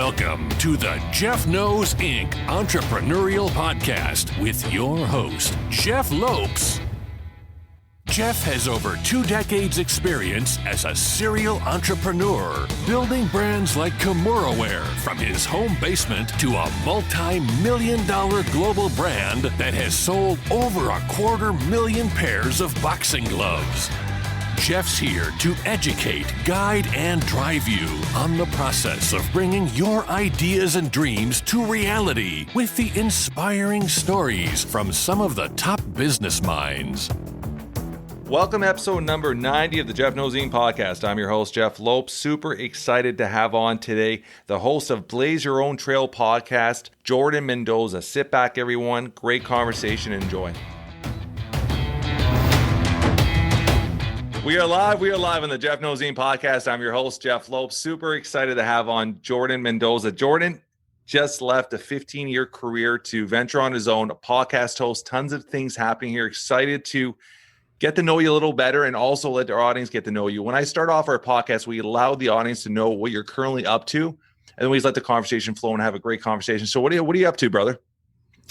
Welcome to the Jeff Knows Inc. Entrepreneurial Podcast with your host, Jeff Lopes. Jeff has over 2 decades experience as a serial entrepreneur, building brands like Kimura from his home basement to a multi-million-dollar global brand that has sold over 250,000 pairs of boxing gloves. Jeff's here to educate, guide, and drive you on the process of bringing your ideas and dreams to reality with the inspiring stories from some of the top business minds. Welcome to episode number 90 of the Jeff Knows Inc. podcast. I'm your host, Jeff Lopes. Super excited to have on today the host of Blaze Your Own Trail podcast, Jordan Mendoza. Sit back, everyone. Great conversation. Enjoy. We are live on the Jeff Knows Inc. podcast. I'm your host, Jeff Lopes. Super excited to have on Jordan Mendoza. Jordan just left a 15-year career to venture on his own, a podcast host, tons of things happening here. Excited to get to know you a little better and also let our audience get to know you. When I start off our podcast, we allow the audience to know what you're currently up to, and then we just let the conversation flow and have a great conversation. So what are you up to, brother?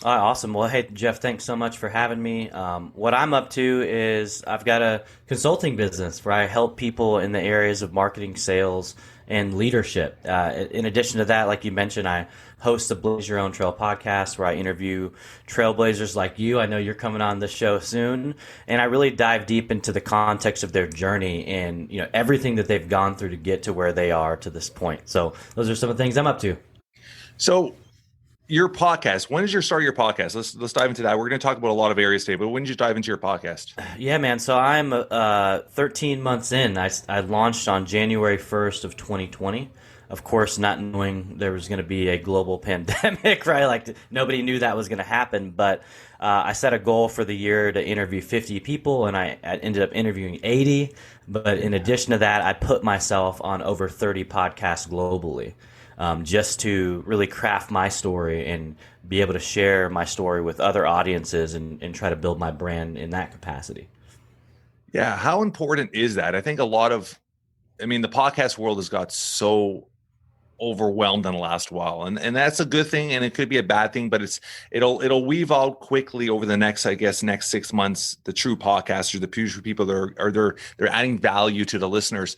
Awesome. Well, hey, Jeff, thanks so much for having me. What I'm up to is I've got a consulting business where I help people in the areas of marketing, sales, and leadership. In addition to that, like you mentioned, I host the Blaze Your Own Trail podcast where I interview trailblazers like you. I know you're coming on the show soon, and I really dive deep into the context of their journey and everything that they've gone through to get to where they are to this point. So those are some of the things I'm up to. So your podcast, when did you start your podcast? Let's dive into that. We're going to talk about a lot of areas today, but when did you dive into your podcast? Yeah, man. So I'm 13 months in. I launched on January 1st of 2020. Of course, not knowing there was going to be a global pandemic, right? Like nobody knew that was going to happen. But I set a goal for the year to interview 50 people, and I ended up interviewing 80. But in addition to that, I put myself on over 30 podcasts globally. Just to really craft my story and be able to share my story with other audiences and try to build my brand in that capacity. Yeah. How important is that? I think the podcast world has got so overwhelmed in the last while, and that's a good thing, and it could be a bad thing, but it'll weave out quickly over the next 6 months, the true podcasters, the future people that they're adding value to the listeners.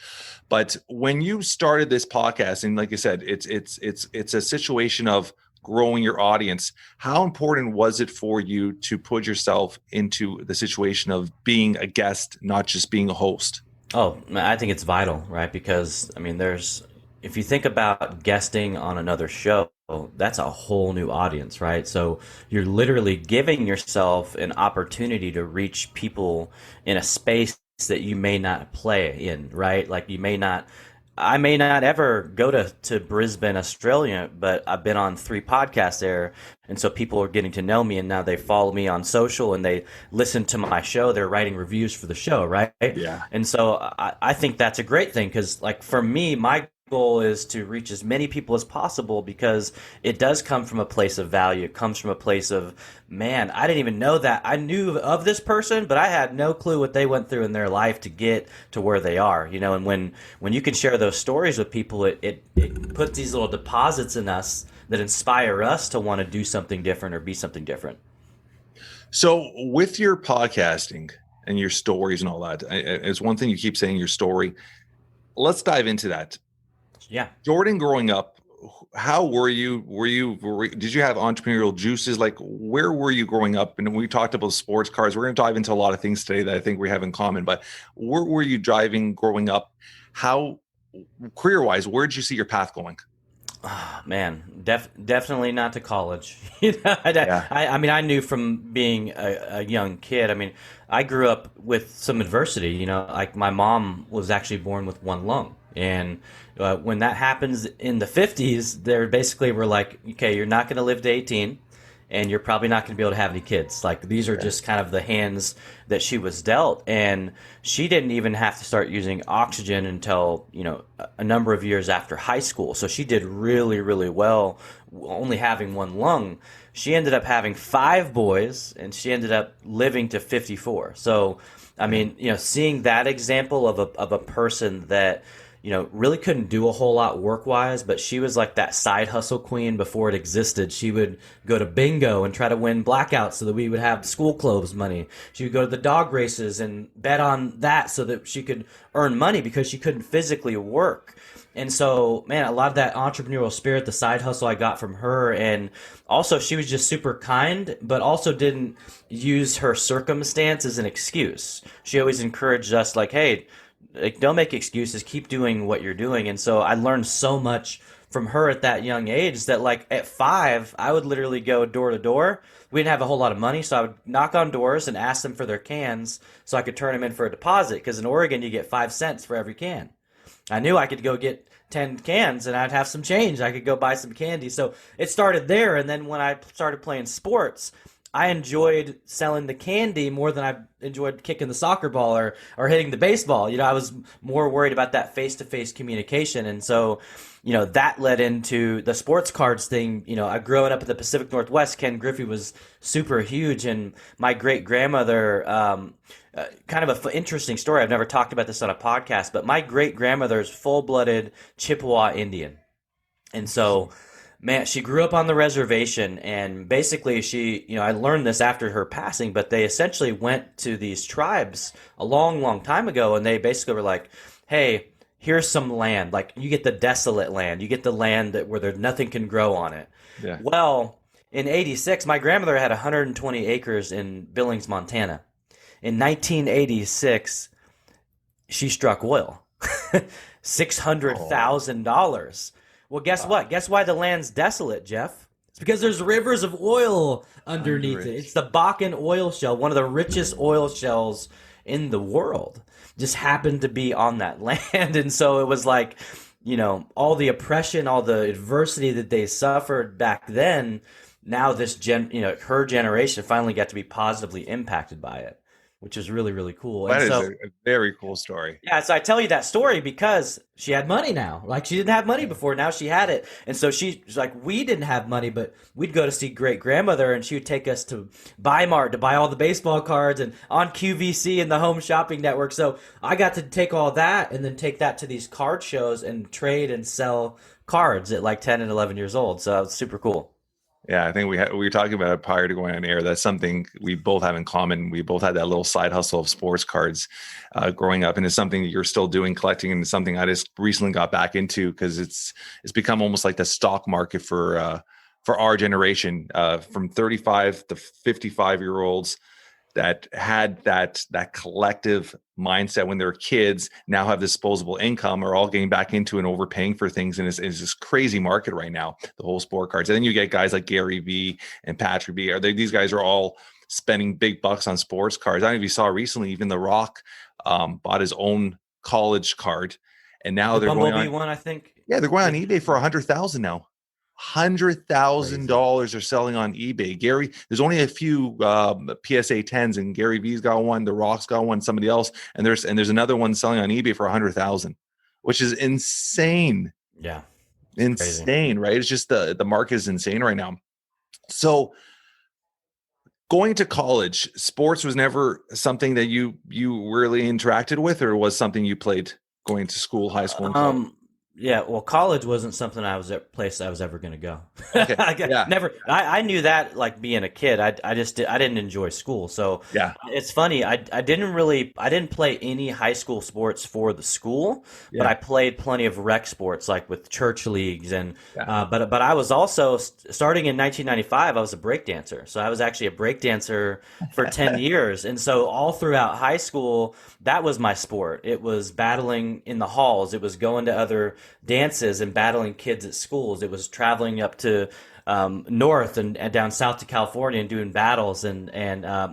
But when you started this podcast, and like you said, it's a situation of growing your audience. How important was it for you to put yourself into the situation of being a guest, not just being a host? Oh, I think it's vital, right? Because if you think about guesting on another show, that's a whole new audience, right? So you're literally giving yourself an opportunity to reach people in a space that you may not play in, right? Like I may not ever go to Brisbane, Australia, but I've been on 3 podcasts there. And so people are getting to know me, and now they follow me on social and they listen to my show. They're writing reviews for the show, right? Yeah. And so I think that's a great thing because, like, for me, my goal is to reach as many people as possible because it does come from a place of value. It comes from a place of, man, I didn't even know that. I knew of this person, but I had no clue what they went through in their life to get to where they are, and when you can share those stories with people, it puts these little deposits in us that inspire us to want to do something different or be something different. So with your podcasting and your stories and all that, it's one thing you keep saying, your story. Let's dive into that. Yeah. Jordan, growing up, how were you? Did you have entrepreneurial juices? Like, where were you growing up? And we talked about sports cars. We're going to dive into a lot of things today that I think we have in common. But where were you driving growing up? How, career-wise, where did you see your path going? Oh, man, definitely not to college. I knew from being a young kid. I grew up with some adversity. Like my mom was actually born with one lung. And when that happens in the 50s, they basically were like, okay, you're not going to live to 18, and you're probably not going to be able to have any kids. Like, these are just kind of the hands that she was dealt. And she didn't even have to start using oxygen until, a number of years after high school. So she did really, really well, only having one lung. She ended up having 5 boys, and she ended up living to 54. So, seeing that example of a person that really couldn't do a whole lot work-wise, but she was like that side hustle queen before it existed. She would go to bingo and try to win blackouts so that we would have school clothes money. She would go to the dog races and bet on that so that she could earn money because she couldn't physically work. And so, man, a lot of that entrepreneurial spirit, the side hustle I got from her, and also she was just super kind, but also didn't use her circumstance as an excuse. She always encouraged us like, hey, like, don't make excuses, keep doing what you're doing. And so I learned so much from her at that young age that, like, at 5, I would literally go door to door. We didn't have a whole lot of money, so I would knock on doors and ask them for their cans so I could turn them in for a deposit, because in Oregon you get 5 cents for every can. I knew I could go get 10 cans and I'd have some change. I could go buy some candy. So it started there. And then when I started playing sports, I enjoyed selling the candy more than I enjoyed kicking the soccer ball or hitting the baseball. I was more worried about that face-to-face communication. And so, that led into the sports cards thing. I growing up in the Pacific Northwest, Ken Griffey was super huge. And my great-grandmother, kind of an interesting story. I've never talked about this on a podcast, but my great-grandmother is full-blooded Chippewa Indian. And so, man, she grew up on the reservation, and basically I learned this after her passing, but they essentially went to these tribes a long, long time ago, and they basically were like, hey, here's some land. Like, you get the desolate land. You get the land where nothing can grow on it. Yeah. Well, in 86, my grandmother had 120 acres in Billings, Montana. In 1986, she struck oil. $600,000. Well, guess what? Guess why the land's desolate, Jeff? It's because there's rivers of oil underneath it. It's the Bakken oil shale, one of the richest oil shales in the world. Just happened to be on that land. And so it was like, all the oppression, all the adversity that they suffered back then, now this her generation finally got to be positively impacted by it, which is really, really cool. That is a very cool story. Yeah, so I tell you that story because she had money now. Like, she didn't have money before. Now she had it. And so she's like, we didn't have money, but we'd go to see great-grandmother, and she would take us to Bi-Mart to buy all the baseball cards and on QVC and the Home Shopping Network. So I got to take all that and then take that to these card shows and trade and sell cards at like 10 and 11 years old. So it was super cool. Yeah, I think we were talking about it prior to going on air. That's something we both have in common. We both had that little side hustle of sports cards growing up, and it's something that you're still doing, collecting, and it's something I just recently got back into because it's become almost like the stock market for our generation, from 35 to 55-year-olds that had that collective mindset when they were kids, now have disposable income, are all getting back into and overpaying for things. And it's this crazy market right now, the whole sport cards. And then you get guys like Gary V and Patrick V. These guys are all spending big bucks on sports cards. I don't know if you saw recently, even The Rock bought his own college card. And now they're going on one, I think. Yeah, they're going on eBay for $100,000 now. $100,000 they're selling on eBay. Gary, there's only a few PSA 10s, and Gary V's got one, The Rock's got one, somebody else, and there's another one selling on eBay for $100,000, which is insane. Yeah, insane, right? It's just the market is insane right now. So going to college, sports was never something that you really interacted with, or was something you played going to school, high school, and college? Yeah, well, college wasn't something I was ever going to go. Okay. Yeah. Never. I knew that, like, being a kid. I didn't enjoy school. So yeah, it's funny. I didn't play any high school sports for the school, but I played plenty of rec sports, like with church leagues and. But I was also starting in 1995. I was a break dancer. So I was actually a break dancer for 10 years, and so all throughout high school, that was my sport. It was battling in the halls. It was going to other dances and battling kids at schools. It was traveling up to north and down south to California and doing battles, and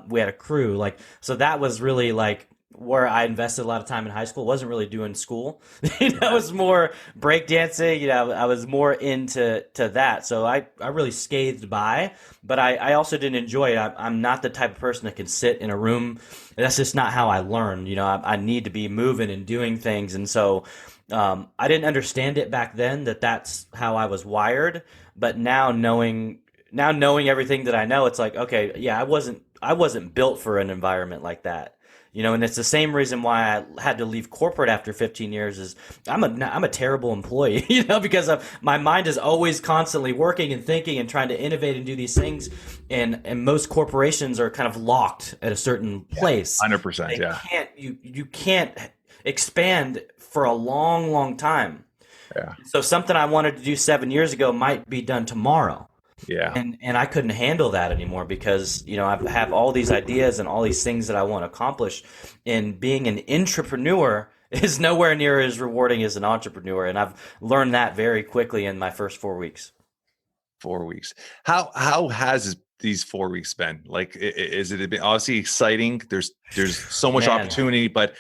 we had a crew. Like, so that was really like where I invested a lot of time in high school. It wasn't really doing school. It was more breakdancing. I was more into that. So I really scathed by, but I also didn't enjoy it. I'm not the type of person that can sit in a room. That's just not how I learn. I need to be moving and doing things. And so I didn't understand it back then that's how I was wired. But now knowing everything that I know, it's like, okay, yeah, I wasn't built for an environment like that. And it's the same reason why I had to leave corporate after 15 years is I'm a terrible employee, because my mind is always constantly working and thinking and trying to innovate and do these things. And most corporations are kind of locked at a certain place. 100%. Yeah. You can't expand for a long, long time. Yeah. So something I wanted to do 7 years ago might be done tomorrow. Yeah. And I couldn't handle that anymore because, I have all these ideas and all these things that I want to accomplish. And being an entrepreneur is nowhere near as rewarding as an entrepreneur. And I've learned that very quickly in my first 4 weeks. 4 weeks. How has these 4 weeks been? Like, is it been obviously exciting? There's so much opportunity, but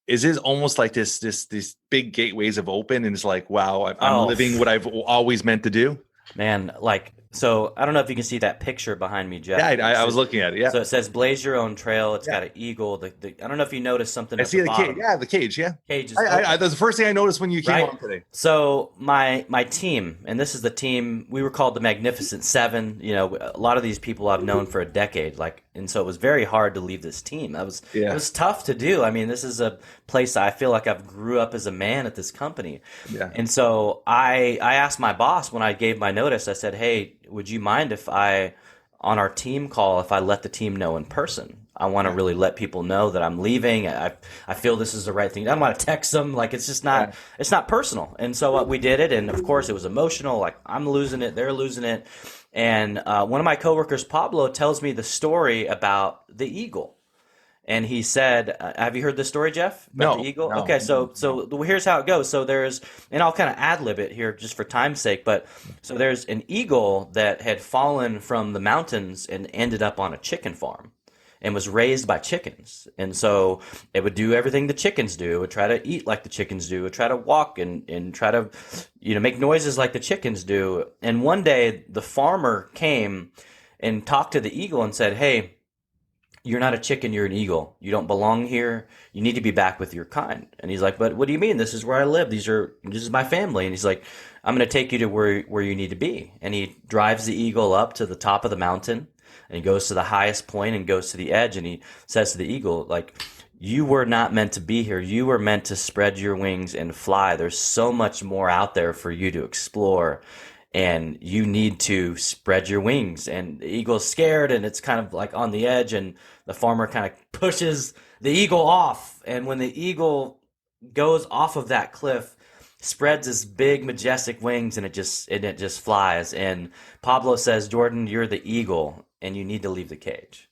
is it almost like this big gateways have opened and it's like, wow, I'm living what I've always meant to do? Man, so I don't know if you can see that picture behind me, Jeff. Yeah, I was looking at it. Yeah. So it says "Blaze Your Own Trail." It's got an eagle. I don't know if you noticed something. I see the cage. Yeah, the cage. Yeah, cage. That's the first thing I noticed when you came on today. So my team, and this is the team. We were called the Magnificent Seven. A lot of these people I've known for a decade. And so it was very hard to leave this team. It was tough to do. I mean, this is a place I feel like I've grew up as a man at this company. Yeah. And so I asked my boss when I gave my notice. I said, "Hey, would you mind if on our team call, if I let the team know in person? I want to really let people know that I'm leaving. I feel this is the right thing. I don't want to text them. It's just not, it's not personal." And so we did it. And of course it was emotional. I'm losing it. They're losing it. And one of my coworkers, Pablo, tells me the story about the eagle. And he said, have you heard this story, Jeff? About the eagle? No. Okay, so here's how it goes. So and I'll kind of ad-lib it here just for time's sake, but so there's an eagle that had fallen from the mountains and ended up on a chicken farm and was raised by chickens. And so it would do everything the chickens do. It would try to eat like the chickens do. It would try to walk and try to, make noises like the chickens do. And one day the farmer came and talked to the eagle and said, "Hey, you're not a chicken, you're an eagle. You don't belong here. You need to be back with your kind." And he's like, "But what do you mean? This is where I live. This is my family." And he's like, "I'm going to take you to where you need to be." And he drives the eagle up to the top of the mountain and he goes to the highest point and goes to the edge. And he says to the eagle, "You were not meant to be here. You were meant to spread your wings and fly. There's so much more out there for you to explore. And you need to spread your wings." And the eagle's scared and it's kind of on the edge, and the farmer kind of pushes the eagle off. And when the eagle goes off of that cliff, spreads its big majestic wings, and it just flies. And Pablo says, "Jordan, you're the eagle and you need to leave the cage."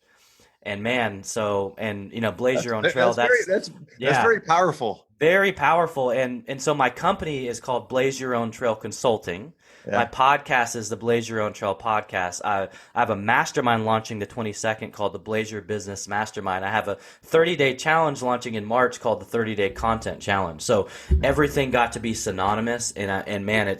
And man, blaze your own trail. That's very powerful. Very powerful. And so my company is called Blaze Your Own Trail Consulting. Yeah. My podcast is the Blaze Your Own Trail podcast. I have a mastermind launching the 22nd called the Blaze Your Business Mastermind. I have a 30-day challenge launching in March called the 30-day Content Challenge. So everything got to be synonymous. And man,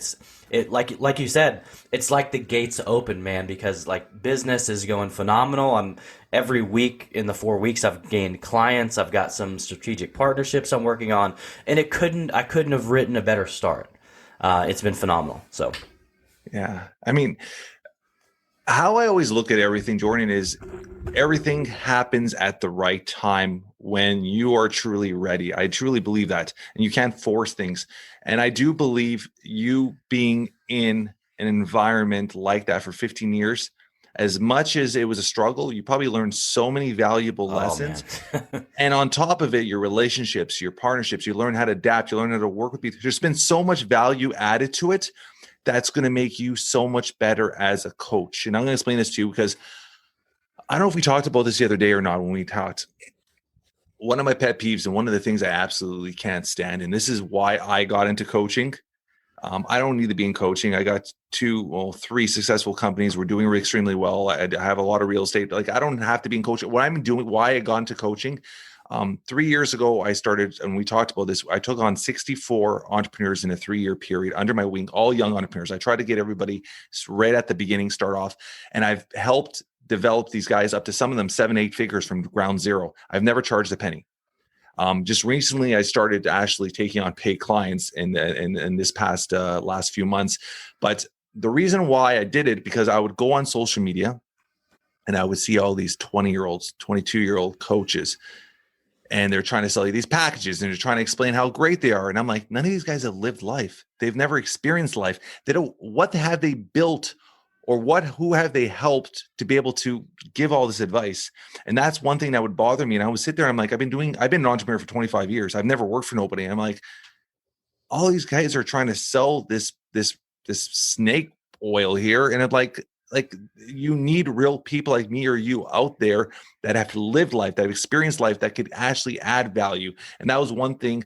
like you said, it's like the gates open, man, because business is going phenomenal. Every week in the 4 weeks, I've gained clients. I've got some strategic partnerships I'm working on, and I couldn't have written a better start. It's been phenomenal. So, yeah, I mean, how I always look at everything, Jordan, is everything happens at the right time when you are truly ready. I truly believe that, and you can't force things. And I do believe you being in an environment like that for 15 years, as much as it was a struggle, you probably learned so many valuable lessons. And on top of it, your relationships, your partnerships, you learn how to adapt, you learn how to work with people. There's been so much value added to it that's going to make you so much better as a coach. And I'm going to explain this to you because I don't know if we talked about this the other day or not when we talked. One of my pet peeves and one of the things I absolutely can't stand, and this is why I got into coaching. I don't need to be in coaching. I got 3 successful companies. We're doing extremely well. I have a lot of real estate. I don't have to be in coaching. What I'm doing, why I got into coaching, 3 years ago, I started, and we talked about this. I took on 64 entrepreneurs in a 3-year period under my wing, all young entrepreneurs. I tried to get everybody right at the beginning, start off, and I've helped develop these guys up to some of them 7-8 figures from ground zero. I've never charged a penny. Just recently, I started actually taking on paid clients in this past last few months. But the reason why I did it, because I would go on social media and I would see all these 20-year-olds, 22-year-old coaches and they're trying to sell you these packages and they're trying to explain how great they are. And I'm like, none of these guys have lived life. They've never experienced life. They don't, what have they built or who have they helped to be able to give all this advice? And that's one thing that would bother me. And I would sit there and I'm like, I've been an entrepreneur for 25 years. I've never worked for nobody. I'm like, all these guys are trying to sell this snake oil here. And I'm like you need real people like me or you out there that have lived life, that have experienced life, that could actually add value. And that was one thing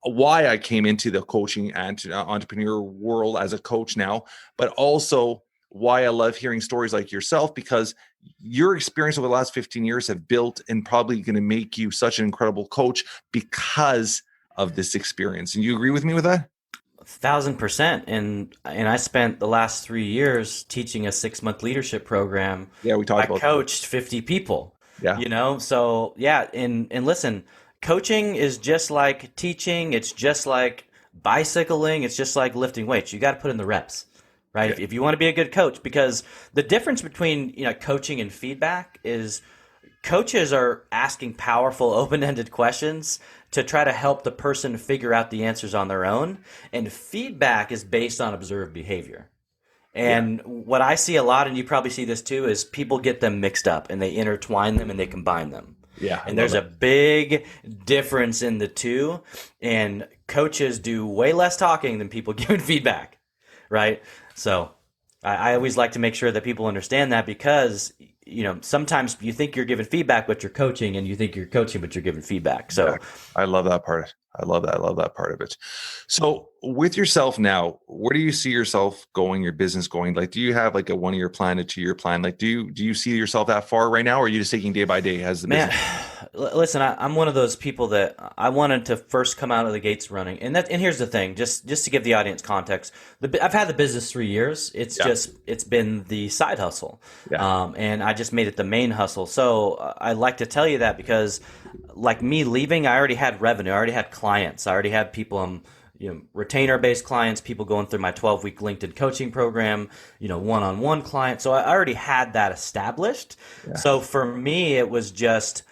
why I came into the coaching and entrepreneur world as a coach now, but also why I love hearing stories like yourself, because your experience over the last 15 years have built and probably going to make you such an incredible coach because of this experience. And you agree with me with that? 1,000%. And I spent the last 3 years teaching a 6-month leadership program. Yeah, we talked about that. I coached 50 people. Yeah. You know, so yeah. And listen, coaching is just like teaching. It's just like bicycling. It's just like lifting weights. You got to put in the reps, right? Yeah. If you want to be a good coach, because the difference between, coaching and feedback is coaches are asking powerful, open-ended questions to try to help the person figure out the answers on their own. And feedback is based on observed behavior. And what I see a lot, and you probably see this too, is people get them mixed up and they intertwine them and they combine them. Yeah. And there's a big difference in the two. And coaches do way less talking than people giving feedback, right? So I always like to make sure that people understand that, because sometimes you think you're giving feedback, but you're coaching, and you think you're coaching, but you're giving feedback. So I love that part. I love that part of it. So with yourself now, where do you see yourself going, your business going? Like, do you have like a 1-year plan, a 2-year plan? Like, do you see yourself that far right now, or are you just taking day by day as the business? Listen, I'm one of those people that I wanted to first come out of the gates running. And here's the thing, just to give the audience context, I've had the business 3 years. It's been the side hustle. Yeah. And I just made it the main hustle. So I like to tell you that because, like me leaving, I already had revenue. I already had clients. I already had people, retainer-based clients, people going through my 12-week LinkedIn coaching program, one-on-one clients. So I already had that established. Yeah. So for me, it was just,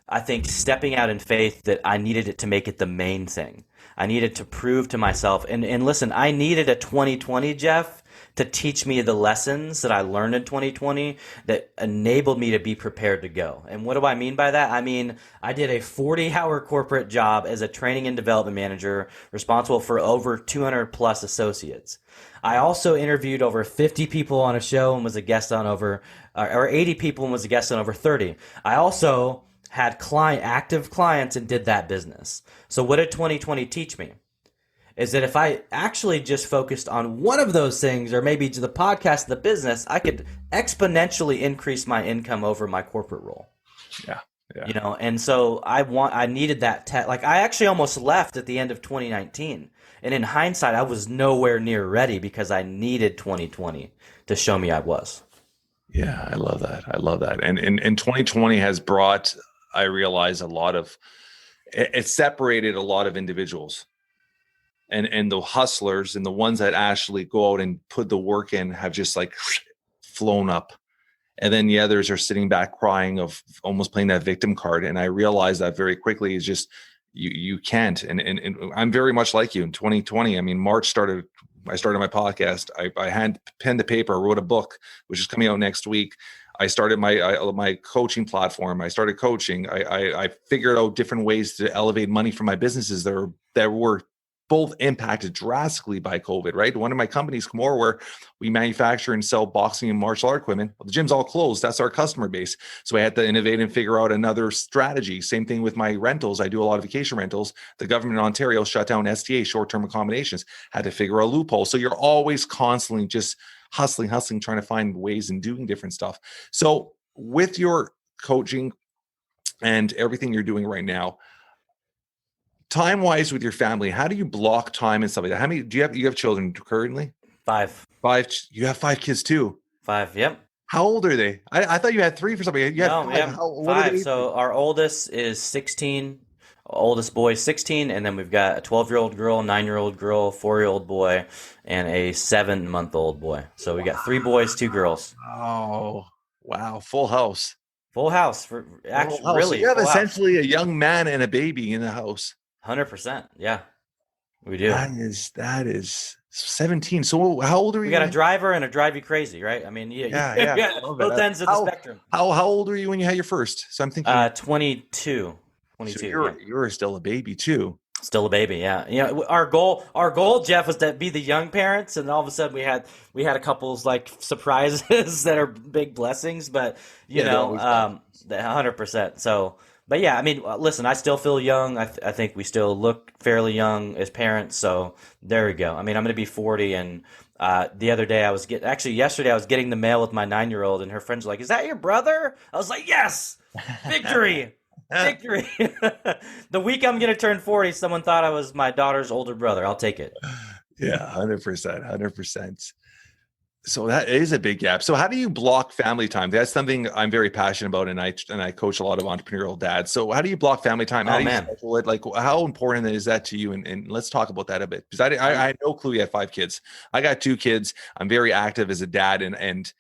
I think, stepping out in faith that I needed it to make it the main thing. I needed to prove to myself. And listen, I needed a 2020, Jeff, to teach me the lessons that I learned in 2020 that enabled me to be prepared to go. And what do I mean by that? I mean, I did a 40-hour corporate job as a training and development manager responsible for over 200 plus associates. I also interviewed over 50 people on a show and was a guest on or 80 people and was a guest on over 30. I also had active clients and did that business. So what did 2020 teach me? Is that if I actually just focused on one of those things, or maybe to the podcast, the business, I could exponentially increase my income over my corporate role. Yeah. And so I needed that. I actually almost left at the end of 2019. And in hindsight, I was nowhere near ready because I needed 2020 to show me I was. Yeah, I love that. And 2020 has brought, I realize, it separated a lot of individuals. And the hustlers and the ones that actually go out and put the work in have just like flown up. And then the others are sitting back crying of almost playing that victim card. And I realized that very quickly is just, you can't. And I'm very much like you in 2020. I mean, March I started my podcast. I had pen to paper, wrote a book, which is coming out next week. I started my coaching platform. I started coaching. I figured out different ways to elevate money from my businesses that were both impacted drastically by COVID, right? One of my companies, Comore, where we manufacture and sell boxing and martial art equipment. Well, the gym's all closed. That's our customer base. So I had to innovate and figure out another strategy. Same thing with my rentals. I do a lot of vacation rentals. The government in Ontario shut down STA, short-term accommodations. Had to figure out a loophole. So you're always constantly just hustling, trying to find ways and doing different stuff. So with your coaching and everything you're doing right now, time-wise with your family, how do you block time and stuff like that? How many do you have children currently? 5. 5. You have 5 kids too? 5. Yep. How old are they? I thought you had 3 for something. You no, 5. 5. So our oldest is 16. Oldest boy is 16, and then we've got a 12-year-old girl, 9-year-old girl, 4-year-old boy, and a 7-month-old boy. So we got 3 boys, 2 girls. Oh, wow. Full house. Full house for actually, So really you have full house. essentially a young man and a baby in the house. 100%. Yeah, we do. That is 17. So how old are We you? got a driver and a drive you crazy, right? I mean, Yeah. I love both it. ends of the spectrum. How old were you when you had your first? So I'm thinking, 22. so 22, yeah. you're still a baby too. Still a baby, yeah. Our goal, Jeff, was to be the young parents, and all of a sudden we had a couple's like surprises that are big blessings, but They're always fun. 100%. So, but yeah, I mean, listen, I still feel young. I think we still look fairly young as parents. So there we go. I mean, I'm going to be 40, and the other day yesterday I was getting the mail with my 9-year-old, and her friends were like, "Is that your brother?" I was like, "Yes, victory." Victory. The week I'm going to turn 40, someone thought I was my daughter's older brother. I'll take it. Yeah, 100%, 100%. So that is a big gap. So how do you block family time? That's something I'm very passionate about, and I coach a lot of entrepreneurial dads. So how do you block family time? How Oh, do you man. schedule it? Like, how important is that to you? And let's talk about that a bit, because I had no clue you have 5 kids. I got 2 kids. I'm very active as a dad, and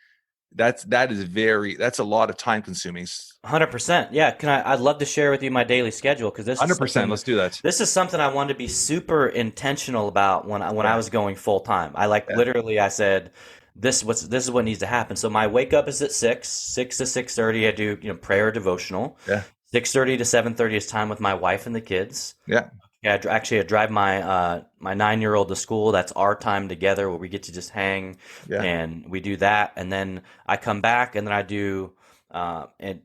that's a lot of time consuming. 100%. Yeah. I'd love to share with you my daily schedule, because 100%. Let's do that. This is something I wanted to be super intentional about when I was going full time. Literally I said, this is what needs to happen. So my wake up is at 6 to 6:30. I do, prayer devotional. Yeah. 6:30 to 7:30 is time with my wife and the kids. Yeah. Yeah, I drive my 9-year-old to school. That's our time together where we get to just hang, and we do that. And then I come back, and then I do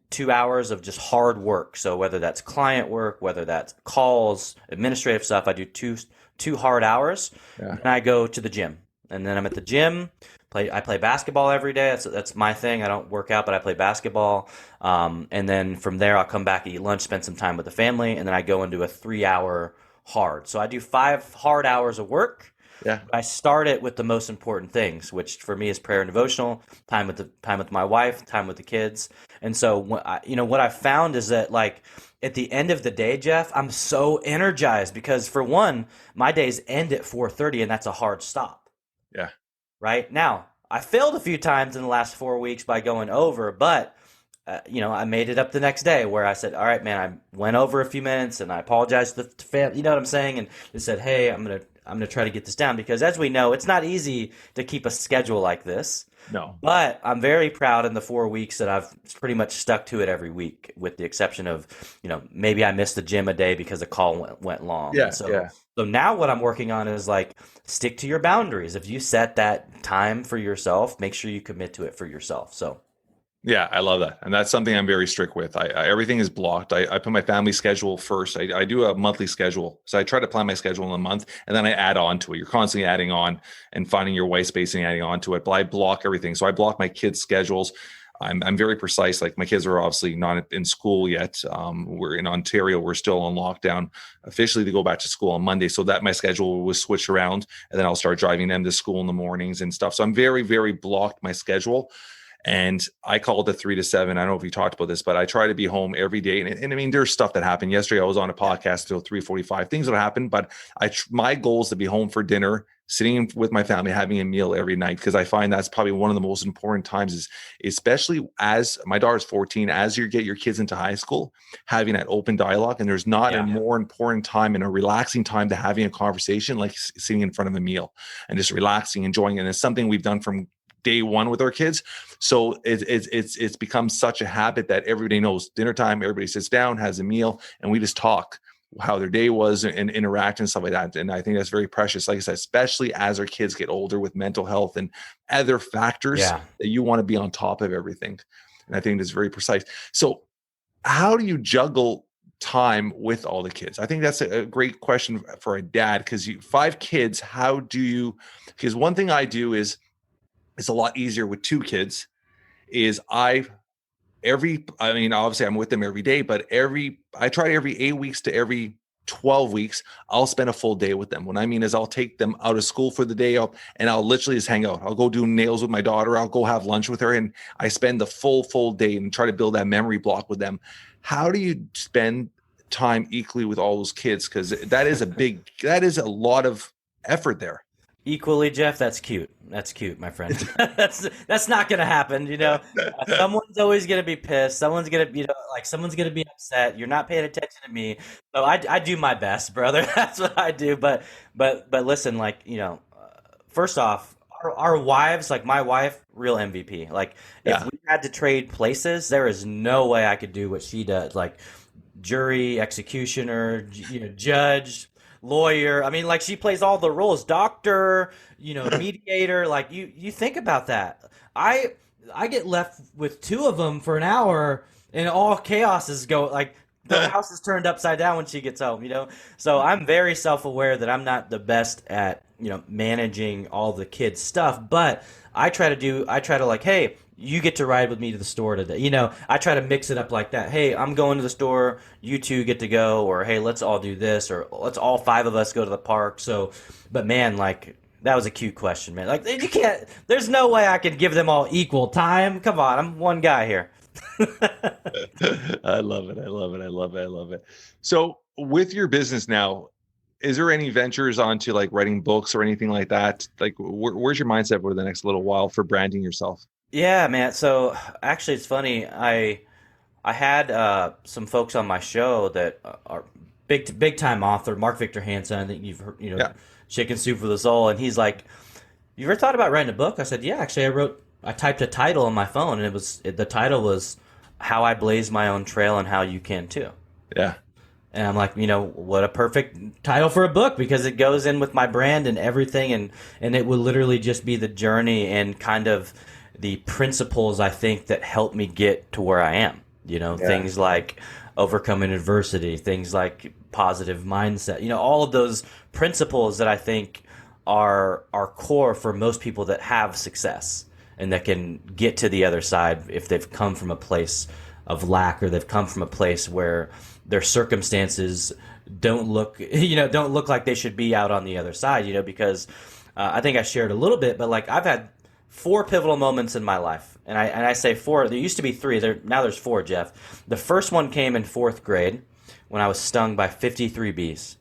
2 hours of just hard work. So whether that's client work, whether that's calls, administrative stuff, I do two hard hours. Yeah. And I go to the gym, and then I'm at the gym. I play basketball every day. That's my thing. I don't work out, but I play basketball. And then from there, I'll come back, eat lunch, spend some time with the family, and then I go into a 3-hour hard. So I do 5 hard hours of work. Yeah. I start it with the most important things, which for me is prayer and devotional, time with my wife, time with the kids. And so what I found is that, like, at the end of the day, Jeff, I'm so energized because, for one, my days end at 4:30, and that's a hard stop. Yeah. Right now, I failed a few times in the last 4 weeks by going over, but I made it up the next day where I said, "All right, man, I went over a few minutes, and I apologized to the family." You know what I'm saying? And they said, "Hey, I'm gonna try to get this down," because, as we know, it's not easy to keep a schedule like this. No. But I'm very proud in the 4 weeks that I've pretty much stuck to it every week, with the exception of, maybe I missed the gym a day because the call went long. Yeah. So now what I'm working on is, like, stick to your boundaries. If you set that time for yourself, make sure you commit to it for yourself. So. Yeah, I love that. And that's something I'm very strict with. Everything is blocked. I put my family schedule first. I do a monthly schedule. So I try to plan my schedule in a month, and then I add on to it. You're constantly adding on and finding your white space and adding on to it. But I block everything. So I block my kids' schedules. I'm very precise. Like, my kids are obviously not in school yet. We're in Ontario. We're still on lockdown officially to go back to school on Monday. So that my schedule was switched around, and then I'll start driving them to school in the mornings and stuff. So I'm very, very blocked my schedule. And I call it the 3 to 7. I don't know if you talked about this, but I try to be home every day. And I mean, there's stuff that happened yesterday. I was on a podcast till 3:45. Things that happen, but my goal is to be home for dinner, sitting with my family, having a meal every night, because I find that's probably one of the most important times, is especially as my daughter's 14, as you get your kids into high school, having that open dialogue. And there's not a more important time and a relaxing time to having a conversation like sitting in front of a meal and just relaxing, enjoying it. And it's something we've done from day one with our kids. So it's become such a habit that everybody knows dinner time, everybody sits down, has a meal, and we just talk how their day was and interact and stuff like that. And I think that's very precious. Like I said, especially as our kids get older with mental health and other factors, that you want to be on top of everything. And I think that's very precise. So how do you juggle time with all the kids? I think that's a great question for a dad, because 5 kids, how do you, because one thing I do is, it's a lot easier with 2 kids, is obviously I'm with them every day, but I try every 8 weeks to every 12 weeks, I'll spend a full day with them. What I mean is, I'll take them out of school for the day up, and I'll literally just hang out. I'll go do nails with my daughter. I'll go have lunch with her, and I spend the full day and try to build that memory block with them. How do you spend time equally with all those kids? Because that is a lot of effort there. Equally, Jeff, that's cute. That's cute, my friend. That's not gonna happen. Someone's always gonna be pissed. Someone's gonna, someone's gonna be upset. You're not paying attention to me. So I do my best, brother. That's what I do. But listen, first off, our wives, like my wife, real MVP. Like if we had to trade places, there is no way I could do what she does. Like jury, executioner, judge, lawyer. I mean, like she plays all the roles, doctor, mediator. Like you think about that. I get left with two of them for an hour, and all chaos is like the house is turned upside down when she gets home. So I'm very self-aware that I'm not the best at managing all the kids' stuff, but I try to like, hey, you get to ride with me to the store today. I try to mix it up like that. Hey, I'm going to the store. You two get to go. Or, hey, let's all do this. Or let's all five of us go to the park. So, but man, like, that was a cute question, man. Like, you can't, there's no way I can give them all equal time. Come on, I'm one guy here. I love it. I love it. I love it. I love it. So with your business now, is there any ventures onto like writing books or anything like that? Like, where's your mindset over the next little while for branding yourself? Yeah, man. So actually, it's funny. I had some folks on my show that are big time author, Mark Victor Hansen. I think you've heard, Chicken Soup for the Soul, and he's like, "You ever thought about writing a book?" I said, "Yeah, actually, I typed a title on my phone, and the title was How I Blaze My Own Trail and How You Can Too." Yeah. And I'm like, what a perfect title for a book, because it goes in with my brand and everything, and it would literally just be the journey and kind of the principles I think that help me get to where I am. Things like overcoming adversity, things like positive mindset, all of those principles that I think are core for most people that have success and that can get to the other side if they've come from a place of lack, or they've come from a place where their circumstances don't look like they should be out on the other side, because I think I shared a little bit, but like I've had 4 pivotal moments in my life. And I say 4, there used to be 3, now there's 4, Jeff. The first one came in 4th grade when I was stung by 53 bees.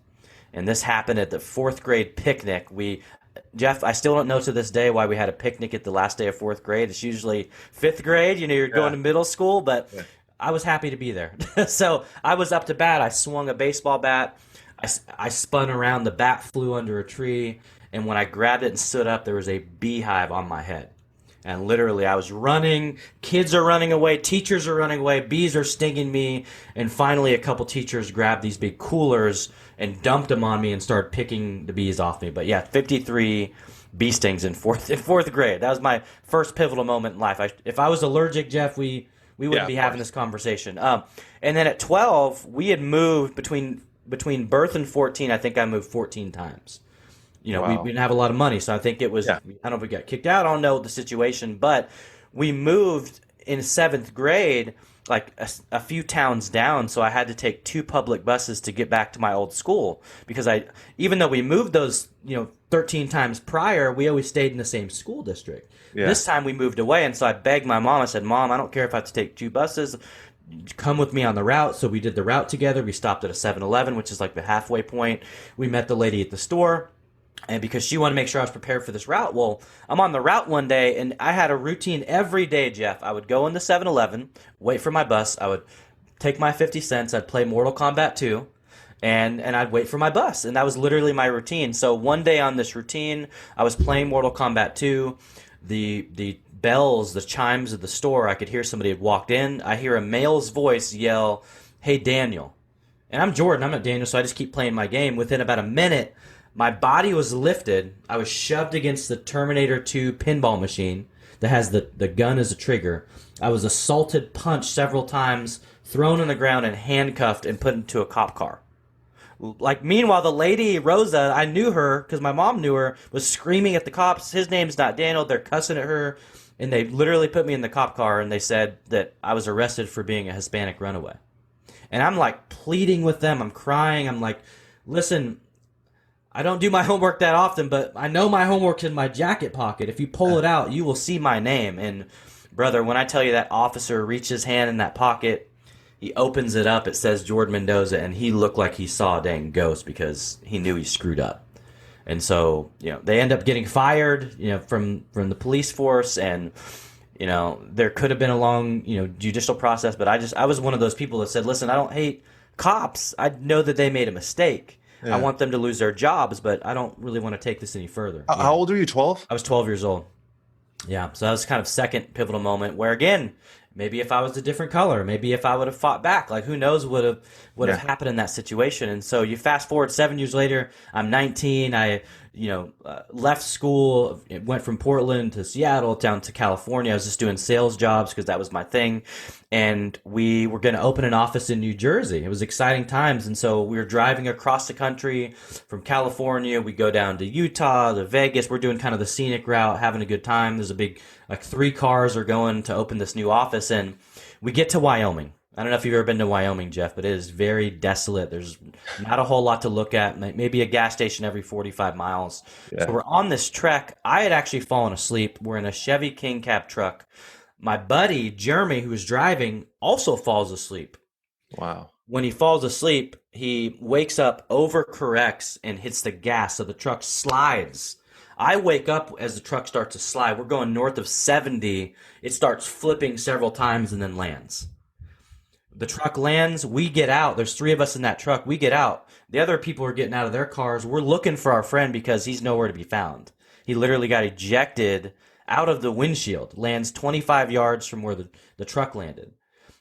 And this happened at the 4th grade picnic. Jeff, I still don't know to this day why we had a picnic at the last day of 4th grade. It's usually 5th grade, you're going to middle school, but I was happy to be there. So I was up to bat. I swung a baseball bat. I spun around. The bat flew under a tree. And when I grabbed it and stood up, there was a beehive on my head. And literally, I was running. Kids are running away. Teachers are running away. Bees are stinging me. And finally, a couple teachers grabbed these big coolers and dumped them on me and started picking the bees off me. But yeah, 53 bee stings in fourth grade. That was my first pivotal moment in life. If I was allergic, Jeff, we wouldn't be having this conversation. And then at 12, we had moved between birth and 14. I think I moved 14 times. Wow. We didn't have a lot of money, so I think it was, I don't know if we got kicked out, I don't know the situation, but we moved in 7th grade, like a few towns down, so I had to take 2 public buses to get back to my old school, because even though we moved those, 13 times prior, we always stayed in the same school district. Yeah. This time we moved away, and so I begged my mom, I said, "Mom, I don't care if I have to take 2 buses, come with me on the route." So we did the route together. We stopped at a 7-Eleven, which is like the halfway point. We met the lady at the store. And because she wanted to make sure I was prepared for this route, well, I'm on the route one day, and I had a routine every day, Jeff. I would go in the 7-Eleven, wait for my bus. I would take my 50 cents. I'd play Mortal Kombat 2, and I'd wait for my bus. And that was literally my routine. So one day on this routine, I was playing Mortal Kombat 2. The bells, the chimes of the store, I could hear somebody had walked in. I hear a male's voice yell, "Hey, Daniel." And I'm Jordan. I'm not Daniel, so I just keep playing my game. Within about a minute, my body was lifted. I was shoved against the Terminator 2 pinball machine that has the gun as a trigger. I was assaulted, punched several times, thrown on the ground, and handcuffed and put into a cop car. Like, meanwhile, the lady, Rosa, I knew her because my mom knew her, was screaming at the cops, "His name's not Daniel." They're cussing at her. And they literally put me in the cop car, and they said that I was arrested for being a Hispanic runaway. And I'm like pleading with them. I'm crying. I'm like, "Listen, I don't do my homework that often, but I know my homework's in my jacket pocket. If you pull it out, you will see my name." And brother, when I tell you that officer reached his hand in that pocket, he opens it up, it says Jordan Mendoza, and he looked like he saw a dang ghost because he knew he screwed up. And so, they end up getting fired, from the police force, and there could have been a long, judicial process, but I was one of those people that said, listen, I don't hate cops. I know that they made a mistake. Yeah. I want them to lose their jobs, but I don't really want to take this any further. How old were you, 12? I was 12 years old. Yeah, so that was kind of second pivotal moment where, again, maybe if I was a different color, maybe if I would have fought back, like who knows what would have happened in that situation. And so you fast forward 7 years later, I'm 19. I left school, went from Portland to Seattle, down to California. I was just doing sales jobs because that was my thing. And we were going to open an office in New Jersey. It was exciting times. And so we were driving across the country from California. We go down to Utah, to Vegas. We're doing kind of the scenic route, having a good time. There's a big, 3 cars are going to open this new office. And we get to Wyoming. I don't know if you've ever been to Wyoming, Jeff, but it is very desolate. There's not a whole lot to look at, maybe a gas station every 45 miles. Yeah. So we're on this trek. I had actually fallen asleep. We're in a Chevy King Cab truck. My buddy, Jeremy, who was driving, also falls asleep. Wow. When he falls asleep, he wakes up, overcorrects, and hits the gas, so the truck slides. I wake up as the truck starts to slide. We're going north of 70. It starts flipping several times and then lands. The truck lands, we get out. There's 3 of us in that truck. We get out. The other people are getting out of their cars. We're looking for our friend because he's nowhere to be found. He literally got ejected out of the windshield, lands 25 yards from where the truck landed.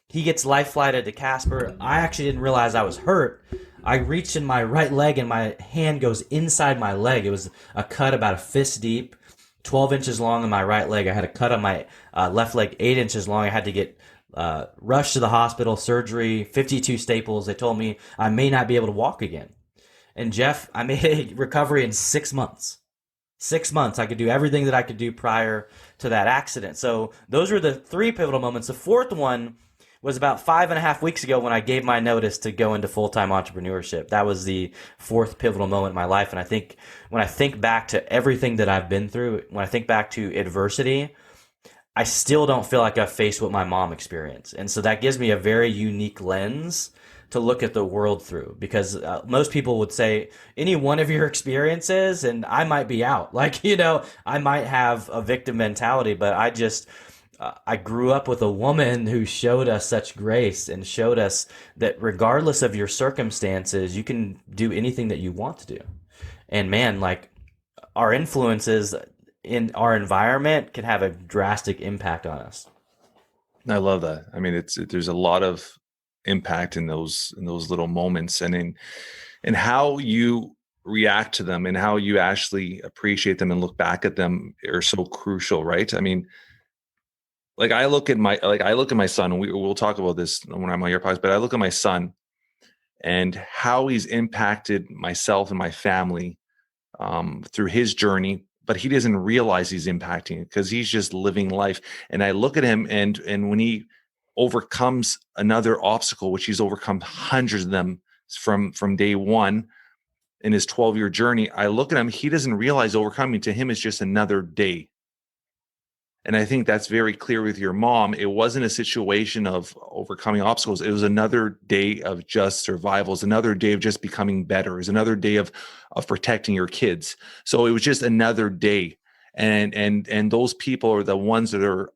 He gets life flighted to Casper. I actually didn't realize I was hurt. I reached in my right leg and my hand goes inside my leg. It was a cut about a fist deep, 12 inches long on my right leg. I had a cut on my left leg 8 inches long. I had to get rushed to the hospital, surgery, 52 staples. They told me I may not be able to walk again. And Jeff, I made a recovery in 6 months. 6 months. I could do everything that I could do prior to that accident. So those were the 3 pivotal moments. The fourth one was about 5.5 weeks ago when I gave my notice to go into full-time entrepreneurship. That was the 4th pivotal moment in my life. And I think when I think back to everything that I've been through, when I think back to adversity, I still don't feel like I've faced what my mom experienced. And so that gives me a very unique lens to look at the world through, because most people would say any one of your experiences and I might be out. I might have a victim mentality, but I grew up with a woman who showed us such grace and showed us that regardless of your circumstances, you can do anything that you want to do. And man, our influences in our environment can have a drastic impact on us. I love that. I mean, there's a lot of impact in those little moments, and in how you react to them and how you actually appreciate them and look back at them are so crucial, right? I mean, I look at my son, and we'll talk about this when I'm on your podcast, but I look at my son and how he's impacted myself and my family through his journey, but he doesn't realize he's impacting it because he's just living life. And I look at him, and when he overcomes another obstacle, which he's overcome hundreds of them from day one in his 12-year journey, I look at him, he doesn't realize overcoming to him is just another day. And I think that's very clear with your mom. It wasn't a situation of overcoming obstacles. It was another day of just survival. It's another day of just becoming better. It's another day of protecting your kids. So it was just another day. And those people are the ones that are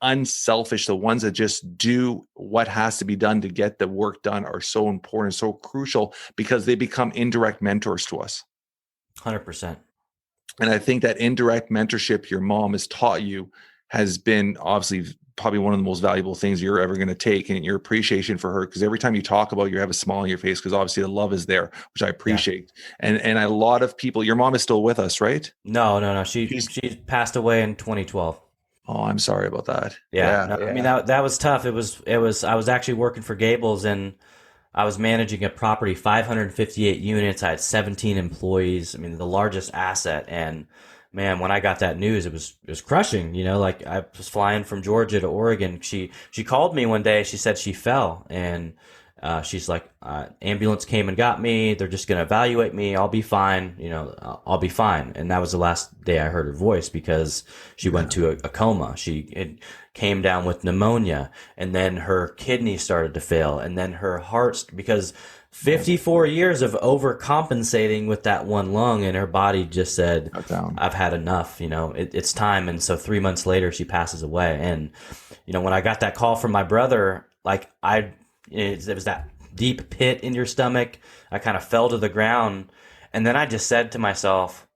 unselfish, the ones that just do what has to be done to get the work done are so important, so crucial, because they become indirect mentors to us. 100%. And I think that indirect mentorship your mom has taught you has been obviously probably one of the most valuable things you're ever going to take, and your appreciation for her, because every time you talk about it, you have a smile on your face, because obviously the love is there, which I appreciate. Yeah. And a lot of people, your mom is still with us, right? No. She passed away in 2012. Oh, I'm sorry about that. Yeah. I mean, that was tough. It was, I was actually working for Gables, and I was managing a property, 558 units. I had 17 employees. I mean, the largest asset. And man, when I got that news, it was crushing. I was flying from Georgia to Oregon. She called me one day. She said she fell, and she's like, ambulance came and got me. They're just going to evaluate me. I'll be fine. I'll be fine. And that was the last day I heard her voice, because she went to a coma. It came down with pneumonia, and then her kidney started to fail, and then her heart, because 54 years of overcompensating with that one lung, and her body just said, I've had enough, it's time. And so 3 months later, she passes away. And, when I got that call from my brother, like it was that deep pit in your stomach. I kind of fell to the ground. And then I just said to myself,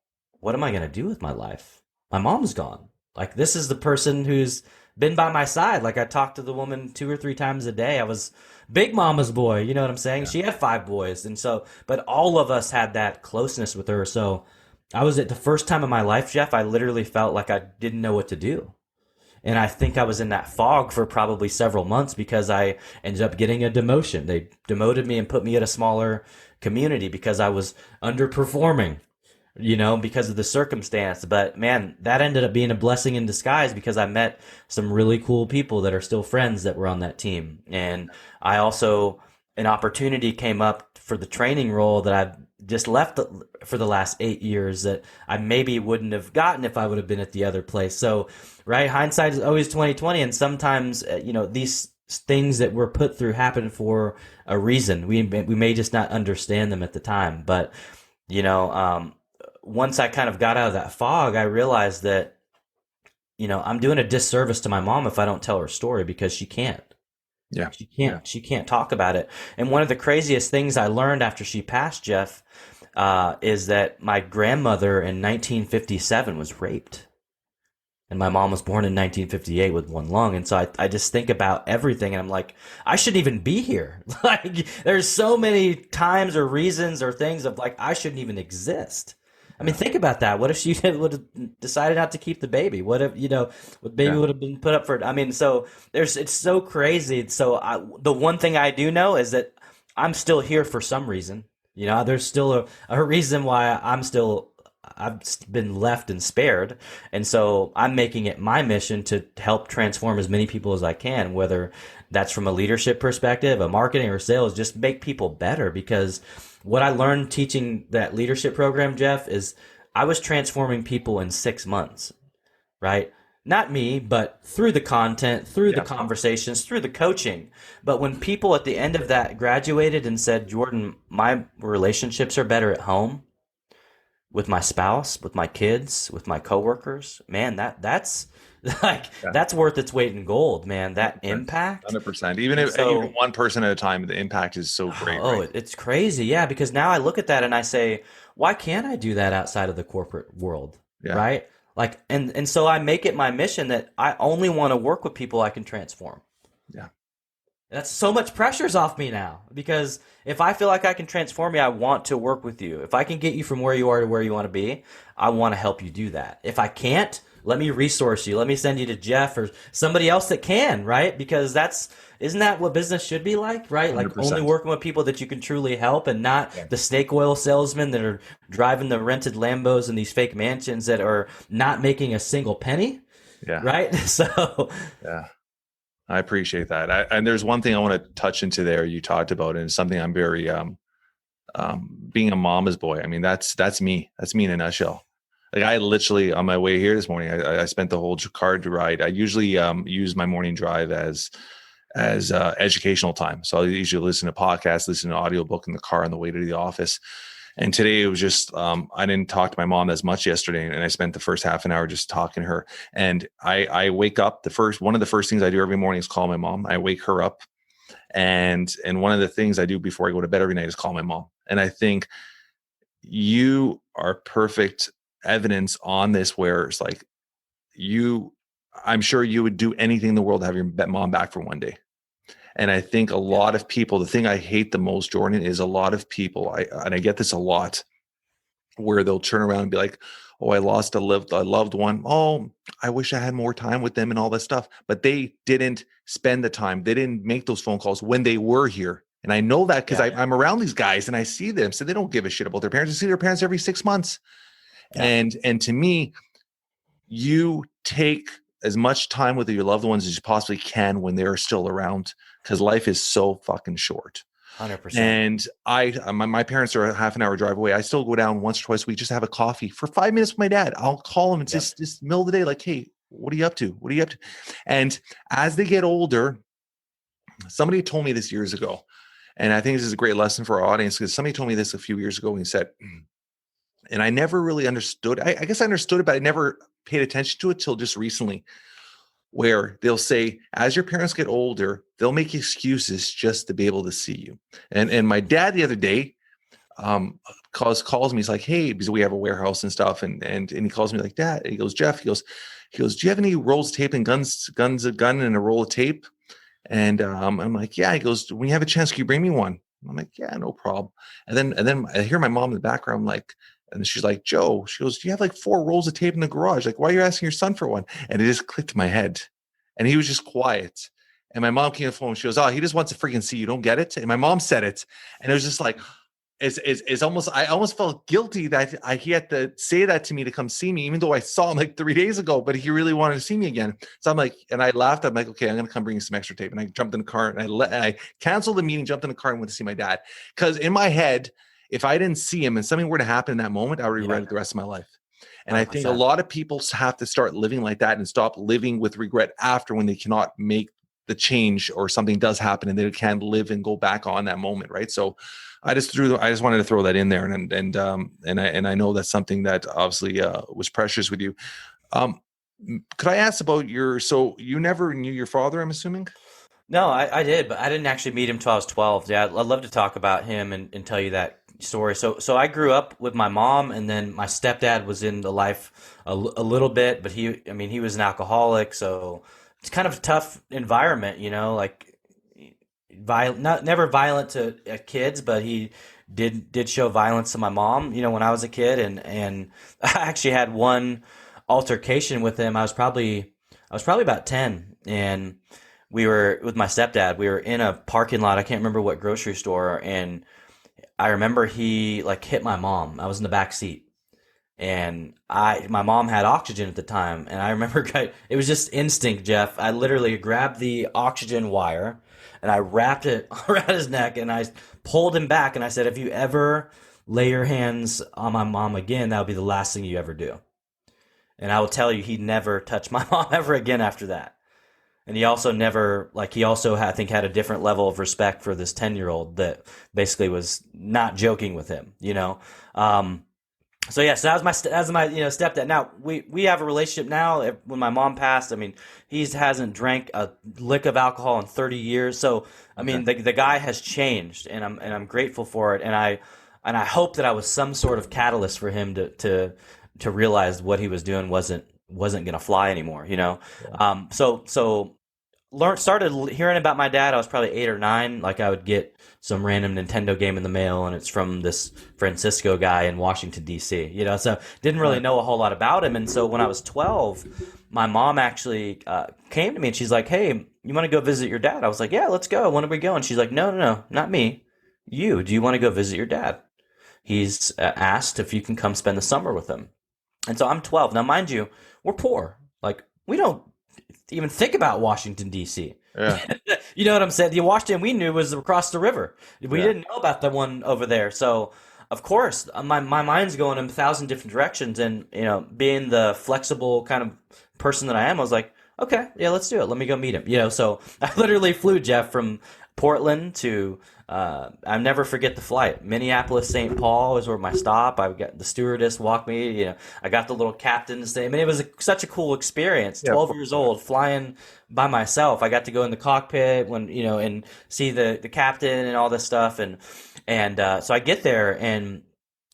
what am I going to do with my life? My mom's gone. Like, this is the person who's been by my side. Like, I talked to the woman 2 or 3 times a day. I was Big Mama's boy, you know what I'm saying? Yeah. She had 5 boys. And so, but all of us had that closeness with her. So I was at the first time in my life, Jeff, I literally felt like I didn't know what to do. And I think I was in that fog for probably several months because I ended up getting a demotion. They demoted me and put me at a smaller community because I was underperforming, because of the circumstance. But man, that ended up being a blessing in disguise because I met some really cool people that are still friends that were on that team. And I also, an opportunity came up for the training role that I've just left for the last 8 years that I maybe wouldn't have gotten if I would have been at the other place. So, right, hindsight is always 20/20, and sometimes these things that we're put through happen for a reason. We may just not understand them at the time, but once I kind of got out of that fog, I realized that I'm doing a disservice to my mom if I don't tell her story because she can't. Yeah. She can't talk about it. And one of the craziest things I learned after she passed, Jeff, is that my grandmother in 1957 was raped. And my mom was born in 1958 with 1 lung. And so I just think about everything and I'm like, I shouldn't even be here. Like, there's so many times or reasons or things of like, I shouldn't even exist. I mean, think about that. What if she would have decided not to keep the baby? What if, the baby would have been put up for it? I mean, so it's so crazy. So the one thing I do know is that I'm still here for some reason. There's still a reason why I've been left and spared. And so I'm making it my mission to help transform as many people as I can, whether that's from a leadership perspective, a marketing or sales, just make people better. Because what I learned teaching that leadership program, Jeff, is I was transforming people in 6 months, right? Not me, but through the content, through the conversations, through the coaching. But when people at the end of that graduated and said, Jordan, my relationships are better at home, with my spouse, with my kids, with my coworkers, man, that's that's worth its weight in gold, man. That 100%. Impact, 100%. Even one person at a time, the impact is so great. Oh, right? It's crazy, yeah. Because now I look at that and I say, why can't I do that outside of the corporate world, right? Like, and so I make it my mission that I only want to work with people I can transform. Yeah. That's so much pressure's off me now because if I feel like I can transform you, I want to work with you. If I can get you from where you are to where you want to be, I want to help you do that. If I can't, let me resource you. Let me send you to Jeff or somebody else that can, right? Because isn't that what business should be like, right? 100%. Like only working with people that you can truly help and not the snake oil salesmen that are driving the rented Lambos and these fake mansions that are not making a single penny. Yeah. Right. So, yeah. I appreciate that. And there's one thing I want to touch into there you talked about, and it's something I'm very, being a mama's boy. I mean, that's me. That's me in a nutshell. Like I literally on my way here this morning, I spent the whole car ride. I usually use my morning drive as educational time. So I usually listen to podcasts, listen to audiobook in the car on the way to the office. And today it was just, I didn't talk to my mom as much yesterday. And I spent the first half an hour just talking to her. And I wake up, one of the first things I do every morning is call my mom. I wake her up. And one of the things I do before I go to bed every night is call my mom. And I think you are perfect evidence on this where it's like I'm sure you would do anything in the world to have your mom back for one day. And I think a lot of people, the thing I hate the most, Jordan, is a lot of people, I get this a lot, where they'll turn around and be like, oh, I lost a loved one. Oh, I wish I had more time with them and all that stuff. But they didn't spend the time. They didn't make those phone calls when they were here. And I know that because I'm around these guys and I see them. So they don't give a shit about their parents. I see their parents every 6 months. Yeah. And to me, you take as much time with your loved ones as you possibly can when they're still around, because life is so fucking short. 100%. And my parents are a half an hour drive away. I still go down once or twice a week, just have a coffee for 5 minutes with my dad. I'll call him and just middle of the day, like, hey, what are you up to? What are you up to? And as they get older, somebody told me this years ago, And I think this is a great lesson for our audience, because somebody told me this a few years ago, and he said, and I never really understood. I guess I understood it, but I never paid attention to it till just recently, where they'll say, as your parents get older, they'll make excuses just to be able to see you. And my dad the other day calls me. He's like, hey, because we have a warehouse and stuff, and he calls me like, Dad. He goes, Jeff. He goes, do you have any rolls of tape and a gun and a roll of tape? And I'm like, yeah. He goes, when you have a chance, can you bring me one? I'm like, yeah, no problem. And then I hear my mom in the background, like, and she's like, Joe, she goes, do you have like 4 rolls of tape in the garage? Like, why are you asking your son for one? And it just clicked in my head. And he was just quiet. And my mom came on the phone. She goes, oh, he just wants to freaking see you. Don't get it? And my mom said it. And it was just like, it's almost, I almost felt guilty that he had to say that to me to come see me, even though I saw him like 3 days ago, but he really wanted to see me again. So I'm like, and I laughed. I'm like, okay, I'm going to come bring you some extra tape. And I jumped in the car, and I canceled the meeting, jumped in the car, and went to see my dad. Because in my head, if I didn't see him and something were to happen in that moment, I would regret it the rest of my life. And I think a lot of people have to start living like that and stop living with regret after, when they cannot make the change or something does happen and they can't live and go back on that moment. Right. So I just wanted to throw that in there. And I know that's something that obviously was precious with you. Could I ask about so you never knew your father, I'm assuming? No, I did, but I didn't actually meet him till I was 12. Yeah, I'd love to talk about him and tell you that story. So I grew up with my mom, and then my stepdad was in the life a little bit, but he was an alcoholic, so it's kind of a tough environment, like never violent to kids, but he did show violence to my mom, when I was a kid, and I actually had one altercation with him. I was probably about 10, and we were with my stepdad. We were in a parking lot. I can't remember what grocery store, and I remember he hit my mom. I was in the back seat, and my mom had oxygen at the time, and I remember it was just instinct, Jeff. I literally grabbed the oxygen wire and I wrapped it around his neck, and I pulled him back, and I said, if you ever lay your hands on my mom again, that would be the last thing you ever do. And I will tell you, he never touched my mom ever again after that. And he also I think had a different level of respect for this 10-year-old that basically was not joking with him, So that was my stepdad. Now we have a relationship now. When my mom passed, he hasn't drank a lick of alcohol in 30 years. So the guy has changed, and I'm grateful for it. And I hope that I was some sort of catalyst for him to realize what he was doing wasn't gonna fly anymore. Yeah. Started hearing about my dad. I was probably 8 or 9. I would get some random Nintendo game in the mail, and it's from this Francisco guy in Washington, D.C. So didn't really know a whole lot about him. And so when I was 12, my mom actually came to me, and she's like, hey, you want to go visit your dad? I was like, yeah, let's go. When are we going? She's like, no, not me. You. Do you want to go visit your dad? He's asked if you can come spend the summer with him. And so I'm 12. Now, mind you, we're poor. We don't even think about Washington, D.C. Yeah. You know what I'm saying? The Washington we knew was across the river. We didn't know about the one over there. So, of course, my mind's going in 1,000 different directions. And, being the flexible kind of person that I am, I was like, okay, yeah, let's do it. Let me go meet him. So I literally flew, Jeff, from Portland to I'll never forget the flight. Minneapolis, St. Paul was where my stop. I got the stewardess walk me. I got the little captain to stay. It was such a cool experience. 12 years old, flying by myself. I got to go in the cockpit and see the captain and all this stuff. And so I get there, and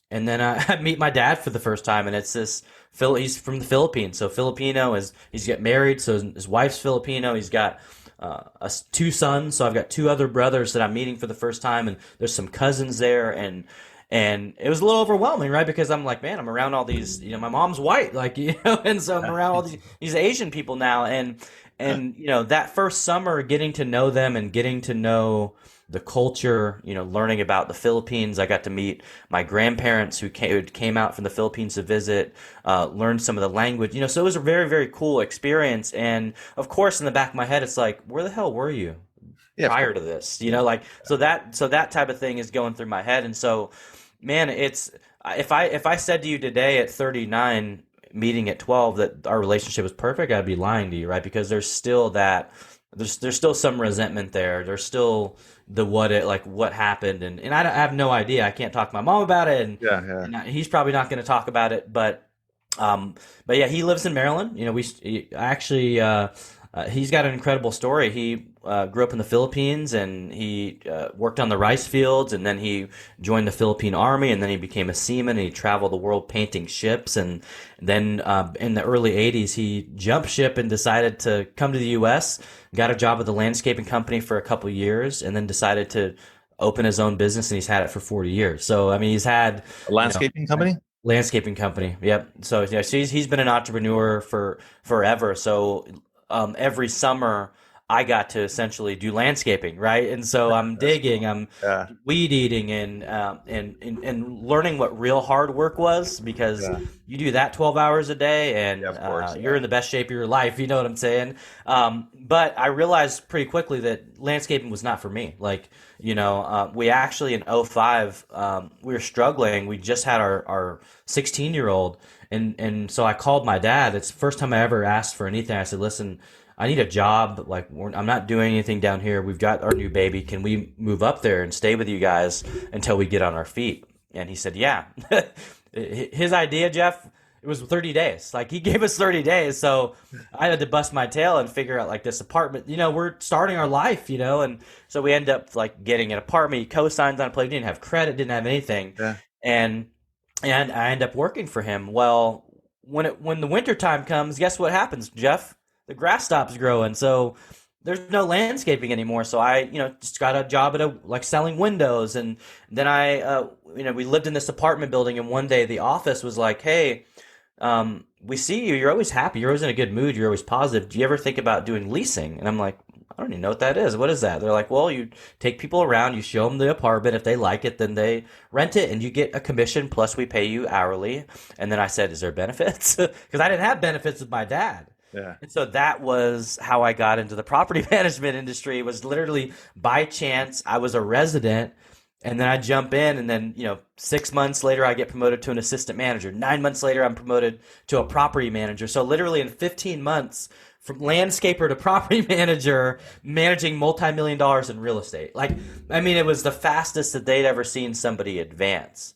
then I meet my dad for the first time, and it's this. He's from the Philippines, so Filipino. He's getting married, so his wife's Filipino. He's got 2 sons, so I've got 2 other brothers that I'm meeting for the first time, and there's some cousins there, and it was a little overwhelming, right? Because I'm like, man, I'm around all these, my mom's white, and so I'm around all these Asian people now, and that first summer, getting to know them and getting to know the culture, learning about the Philippines. I got to meet my grandparents who came out from the Philippines to visit, learn some of the language, so it was a very, very cool experience. And of course, in the back of my head, it's like, where the hell were you prior to this? So that type of thing is going through my head. And so, man, it's, if I said to you today at 39, meeting at 12, that our relationship was perfect, I'd be lying to you, right? Because there's still that there's still some resentment there. There's still what happened, and I have no idea. I can't talk to my mom about it, and he's probably not going to talk about it. But yeah, he lives in Maryland. You know, he's got an incredible story. He grew up in the Philippines, and he worked on the rice fields, and then he joined the Philippine Army, and then he became a seaman, and he traveled the world painting ships. And then in the early 80s, he jumped ship and decided to come to the U.S., got a job with a landscaping company for a couple years, and then decided to open his own business, and he's had it for 40 years. So, I mean, he's had a landscaping company? Landscaping company. Yep. So, yeah, so he's been an entrepreneur for forever. So, every summer I got to essentially do landscaping, right? And so I'm digging, I'm weed eating, and learning what real hard work was, because you do that 12 hours a day, and you're in the best shape of your life. You know what I'm saying? But I realized pretty quickly that landscaping was not for me. Like, you know, we actually in '05, we were struggling. We just had our 16-year-old. And so I called my dad. It's the first time I ever asked for anything. I said, listen, I need a job. Like, I'm not doing anything down here. We've got our new baby. Can we move up there and stay with you guys until we get on our feet? And he said, yeah. His idea, Jeff, it was 30 days. Like, he gave us 30 days. So I had to bust my tail and figure out, like, this apartment. You know, we're starting our life, you know. And so we end up, like, getting an apartment. He co-signs on a place. We didn't have credit, didn't have anything. Yeah. And I end up working for him. Well, when the winter time comes, guess what happens, Jeff? The grass stops growing. So there's no landscaping anymore. So I, just got a job at selling windows. And then we lived in this apartment building. And one day the office was like, hey, we see you. You're always happy. You're always in a good mood. You're always positive. Do you ever think about doing leasing? And I'm like, I don't even know what that is. What is that? They're like, well, you take people around, you show them the apartment. If they like it, then they rent it, and you get a commission, plus we pay you hourly. And then I said, is there benefits? Because I didn't have benefits with my dad. Yeah. And so that was how I got into the property management industry. It was literally by chance. I was a resident, and then I jump in, and then, 6 months later, I get promoted to an assistant manager. 9 months later, I'm promoted to a property manager. So literally in 15 months, from landscaper to property manager, managing multi-million dollars in real estate. Like, I mean, it was the fastest that they'd ever seen somebody advance.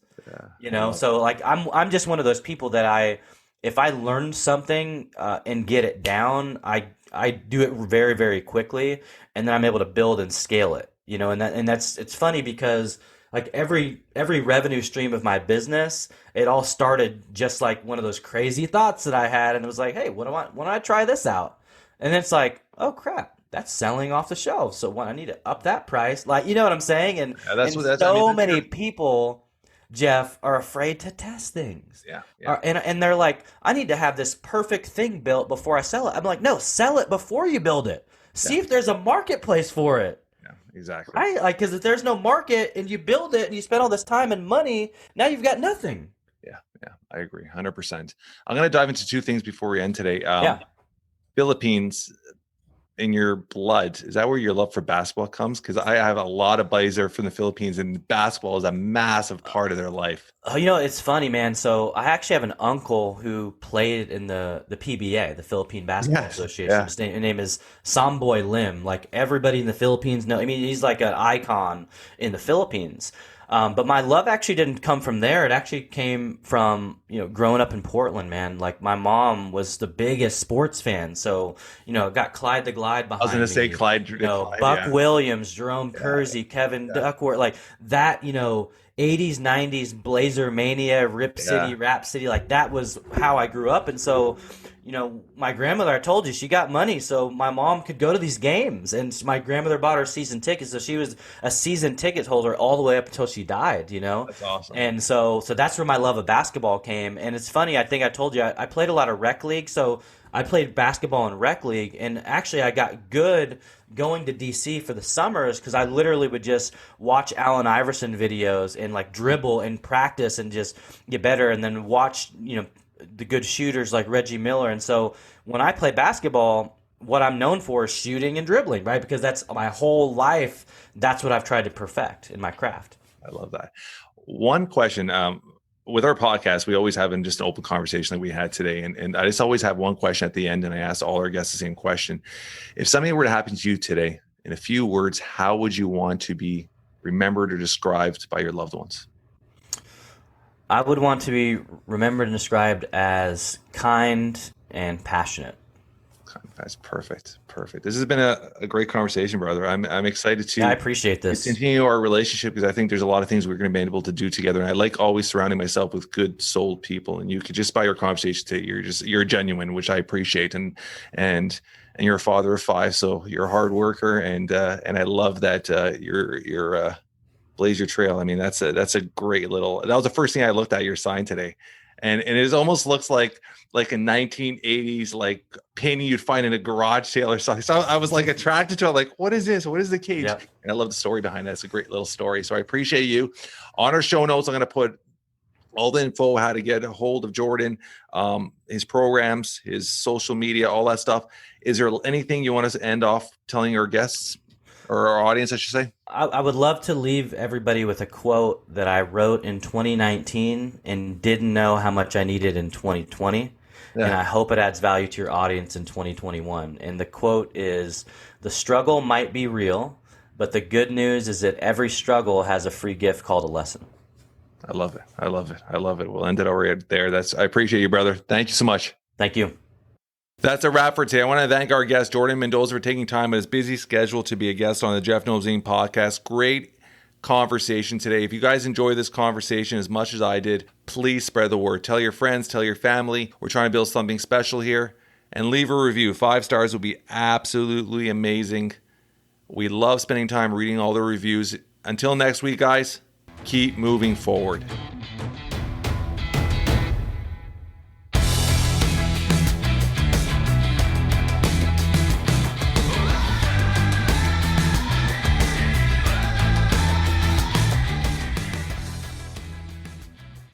Yeah. So like, I'm just one of those people that if I learn something and get it down, I do it very, very quickly, and then I'm able to build and scale it. It's funny because like every revenue stream of my business, it all started just like one of those crazy thoughts that I had, and it was like, hey, why don't I try this out? And it's like, oh crap, that's selling off the shelf. So I need to up that price. Like, you know what I'm saying? And, many people, Jeff, are afraid to test things. Yeah. And they're like, I need to have this perfect thing built before I sell it. I'm like, no, sell it before you build it. See if there's a marketplace for it. Exactly. Right? Like, because if there's no market and you build it and you spend all this time and money, now you've got nothing. Yeah, I agree, 100%. I'm going to dive into two things before we end today. Philippines, in your blood, is that where your love for basketball comes? Because I have a lot of buddies there from the Philippines, and basketball is a massive part of their life. Oh, it's funny, man. So I actually have an uncle who played in the PBA, the Philippine Basketball Association. Yeah. His name is Samboy Lim. Like, everybody in the Philippines know. I mean, he's like an icon in the Philippines. But my love actually didn't come from there. It actually came from, growing up in Portland, man. Like, my mom was the biggest sports fan. So, got Clyde the Glide behind me. I was going to say Clyde. Buck Williams, Jerome Kersey, Kevin Duckworth, like that, 80s, 90s Blazer Mania, Rip City, Rap City. Like, that was how I grew up. And so, my grandmother, I told you, she got money so my mom could go to these games. And my grandmother bought her season tickets. So she was a season ticket holder all the way up until she died, That's awesome. And so that's where my love of basketball came. And it's funny, I think I told you, I played a lot of rec league. So I played basketball in rec league. And actually, I got good going to DC for the summers because I literally would just watch Allen Iverson videos and like dribble and practice and just get better, and then watch, the good shooters like Reggie Miller. And so when I play basketball, what I'm known for is shooting and dribbling, right? Because that's my whole life. That's what I've tried to perfect in my craft. I love that. One question. with our podcast, we always have just an open conversation like we had today. And I just always have one question at the end, and I ask all our guests the same question. If something were to happen to you today, in a few words, how would you want to be remembered or described by your loved ones? I would want to be remembered and described as kind and passionate. That's perfect. This has been a great conversation, brother. I'm excited to I appreciate this. Continue our relationship, because I think there's a lot of things we're going to be able to do together. And I like always surrounding myself with good souled people. And you could just by your conversation today, you're genuine, which I appreciate. And you're a father of 5, so you're a hard worker. And I love that you're blaze your trail. I mean, that's a great little. That was the first thing I looked at your sign today, and it almost looks like a 1980s like painting you'd find in a garage sale or something. So I was like attracted to it. Like, what is this? What is the cage? Yep. And I love the story behind that. It's a great little story. So I appreciate you. On our show notes, I'm going to put all the info, how to get a hold of Jordan, his programs, his social media, all that stuff. Is there anything you want us to end off telling our guests or our audience, I should say? I would love to leave everybody with a quote that I wrote in 2019 and didn't know how much I needed in 2020. Yeah. And I hope it adds value to your audience in 2021. And the quote is, "The struggle might be real, but the good news is that every struggle has a free gift called a lesson." I love it. We'll end it over there. I appreciate you, brother. Thank you so much. Thank you. That's a wrap for today. I want to thank our guest, Jordan Mendoza, for taking time out of his busy schedule to be a guest on the Jeff Knows Inc. podcast. Great conversation today. If you guys enjoy this conversation as much as I did, please spread the word. Tell your friends, tell your family. We're trying to build something special here. And leave a review. 5 stars would be absolutely amazing. We love spending time reading all the reviews. Until next week, guys, keep moving forward.